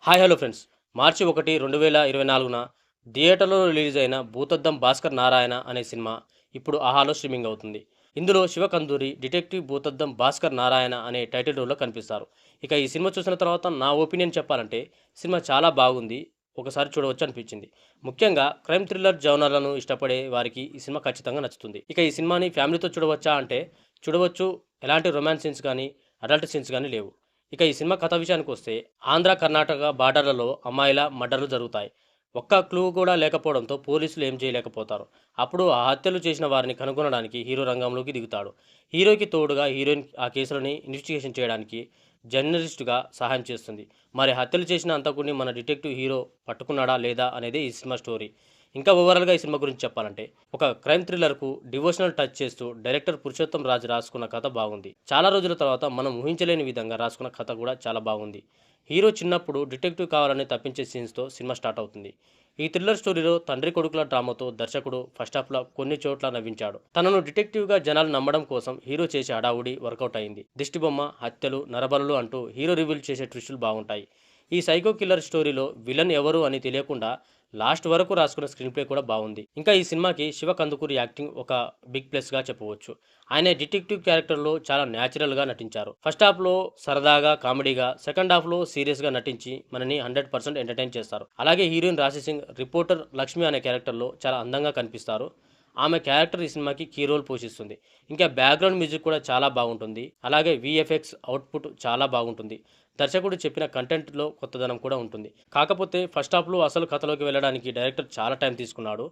Hi hello friends. March 1, 2024న థియేటర్‌లో release అయిన 'భూతద్దం భాస్కర్ నారాయణ' అనే సినిమా ఇప్పుడు ఆహాలో స్ట్రీమింగ్ అవుతుంది. ఇందులో శివ కందూరి డిటెక్టివ్ భూతద్దం భాస్కర్ నారాయణ అనే టైటిల్ రోల్‌లో కనిపిస్తారు. ఇక ఈ సినిమా చూసిన తర్వాత నా ఒపీనియన్ చెప్పాలంటే సినిమా చాలా బాగుంది. ఒకసారి చూడవచ్చు అనిపించింది. ముఖ్యంగా క్రైమ్ థ్రిల్లర్ జోనర్‌లను ఇష్టపడే వారికి ఈ సినిమా ఖచ్చితంగా నచ్చుతుంది. ఇక ఈ సినిమాని ఫ్యామిలీతో చూడవచ్చా అంటే చూడవచ్చు. ఎలాంటి రొమాన్స్ సీన్స్ గానీ, అడల్ట్ సీన్స్ గానీ లేవు. ఇక ఈ సినిమా కథ విషయానికొస్తే ఆంధ్ర, కర్ణాటక బార్డర్‌లలో అమ్మాయిల మర్డర్‌లు జరుగుతాయి. ఒక్క క్లూ కూడా లేకపోవడంతో పోలీసులు ఏం చేయలేకపోతారు. అప్పుడు ఆ హత్యలు చేసిన వారిని కనుగొనడానికి హీరో రంగంలోకి దిగుతాడు. హీరోకి తోడుగా హీరోయిన్ ఆ కేసులని ఇన్వెస్టిగేషన్ చేయడానికి జర్నలిస్ట్‌గా సహాయం చేస్తుంది. మరి హత్యలు చేసిన హంతకుడిని మన డిటెక్టివ్ హీరో పట్టుకున్నాడా లేదా అనేదే ఈ సినిమా స్టోరీ. ఇంకా ఓవరాల్‌గా ఈ సినిమా గురించి చెప్పాలంటే ఒక క్రైమ్ థ్రిల్లర్‌కు డివోషనల్ టచ్ చేస్తూ డైరెక్టర్ పురుషోత్తం రాజ్ రాసుకున్న కథ బాగుంది. చాలా రోజుల తర్వాత మనం ఊహించలేని విధంగా రాసుకున్న కథ కూడా చాలా బాగుంది. హీరో చిన్నప్పుడు డిటెక్టివ్ కావాలని తప్పించే సీన్స్‌తో సినిమా స్టార్ట్ అవుతుంది. ఈ థ్రిల్లర్ స్టోరీలో తండ్రి కొడుకుల డ్రామాతో దర్శకుడు ఫస్ట్ హాఫ్‌లో కొన్ని చోట్ల నవ్వించాడు. తనను డిటెక్టివ్‌గా జనాలు నమ్మడం కోసం హీరో చేసే హడావుడి వర్కౌట్ అయింది. దిష్టిబొమ్మ, హత్యలు, నరబలులు అంటూ హీరో రివీల్ చేసే ట్విస్టులు బాగుంటాయి. ఈ సైకో కిల్లర్ స్టోరీలో విలన్ ఎవరు అని తెలియకుండా లాస్ట్ వరకు రాసుకున్న స్క్రీన్ ప్లే కూడా బాగుంది. ఇంకా ఈ సినిమాకి శివ కందుకూరి యాక్టింగ్ ఒక బిగ్ ప్లస్‌గా చెప్పవచ్చు. ఆయన డిటెక్టివ్ క్యారెక్టర్‌లో చాలా న్యాచురల్‌గా నటించారు. ఫస్ట్ హాఫ్‌లో సరదాగా, కామెడీగా, సెకండ్ హాఫ్‌లో సీరియస్‌గా నటించి మనని 100% ఎంటర్‌టైన్ చేస్తారు. అలాగే హీరోయిన్ రాశి సింగ్, రిపోర్టర్ లక్ష్మి అనే క్యారెక్టర్‌లో చాలా అందంగా కనిపిస్తారు. ఆమె క్యారెక్టర్ ఈ సినిమాకి కీ రోల్ పోషిస్తుంది. ఇంకా బ్యాక్‌గ్రౌండ్ మ్యూజిక్ కూడా చాలా బాగుంటుంది. అలాగే వీఎఫ్ఎక్స్ అవుట్‌పుట్ చాలా బాగుంటుంది. దర్శకుడు చెప్పిన కంటెంట్‌లో కొత్తదనం కూడా ఉంటుంది. కాకపోతే ఫస్ట్ హాఫ్‌లో అసలు కథలోకి వెళ్ళడానికి డైరెక్టర్ చాలా టైం తీసుకున్నాడు.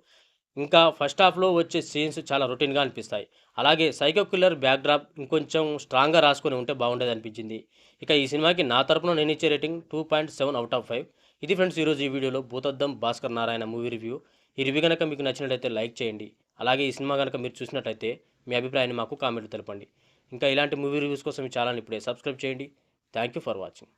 ఇంకా ఫస్ట్ హాఫ్‌లో వచ్చే సీన్స్ చాలా రొటీన్‌గా అనిపిస్తాయి. అలాగే సైకో కిల్లర్ బ్యాక్‌డ్రాప్ ఇంకొంచెం స్ట్రాంగ్‌గా రాసుకొని ఉంటే బాగుండేదనిపించింది. ఇక ఈ సినిమాకి నా తరపున నేనిచ్చే రేటింగ్ 2.7/5. ఇది ఫ్రెండ్స్ ఈరోజు ఈ వీడియోలో భూతద్దం భాస్కర్ నారాయణ మూవీ రివ్యూ. ఈ రివ్యూ గనక మీకు నచ్చినట్లయితే లైక్ చేయండి. అలాగే ఈ సినిమా గనక మీరు చూసినట్లయితే మీ అభిప్రాయాన్ని మాకు కామెంట్‌లో తెలపండి. ఇంకా ఇలాంటి మూవీ రివ్యూస్ కోసం ఈ ఛానల్‌ని ఇప్పుడే సబ్స్క్రైబ్ చేయండి. Thank you for watching.